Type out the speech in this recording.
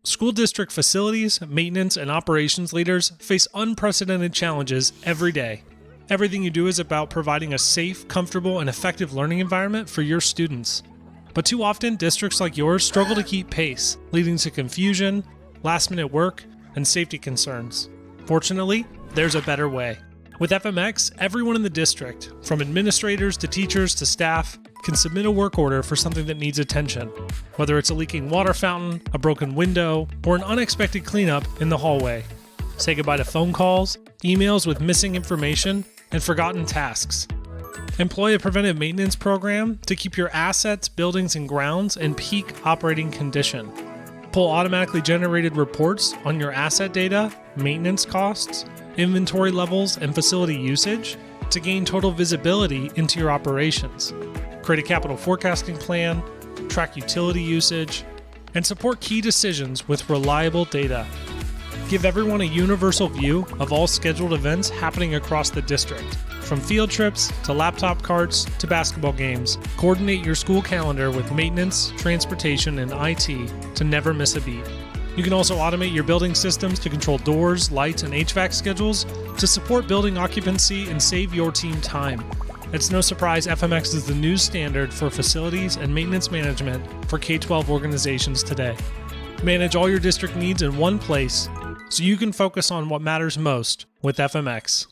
School district facilities, maintenance, and operations leaders face unprecedented challenges every day. Everything you do is about providing a safe, comfortable, and effective learning environment for your students. But too often, districts like yours struggle to keep pace, leading to confusion, last-minute work, and safety concerns. Fortunately, there's a better way. With FMX, everyone in the district, from administrators to teachers to staff, can submit a work order for something that needs attention, whether it's a leaking water fountain, a broken window, or an unexpected cleanup in the hallway. Say goodbye to phone calls, emails with missing information, and forgotten tasks. Employ a preventive maintenance program to keep your assets, buildings, and grounds in peak operating condition. Pull automatically generated reports on your asset data, maintenance costs, inventory levels, and facility usage to gain total visibility into your operations. Create a capital forecasting plan, track utility usage, and support key decisions with reliable data. Give everyone a universal view of all scheduled events happening across the district, from field trips to laptop carts to basketball games. Coordinate your school calendar with maintenance, transportation, and IT to never miss a beat. You can also automate your building systems to control doors, lights, and HVAC schedules to support building occupancy and save your team time. It's no surprise FMX is the new standard for facilities and maintenance management for K-12 organizations today. Manage all your district needs in one place so you can focus on what matters most with FMX.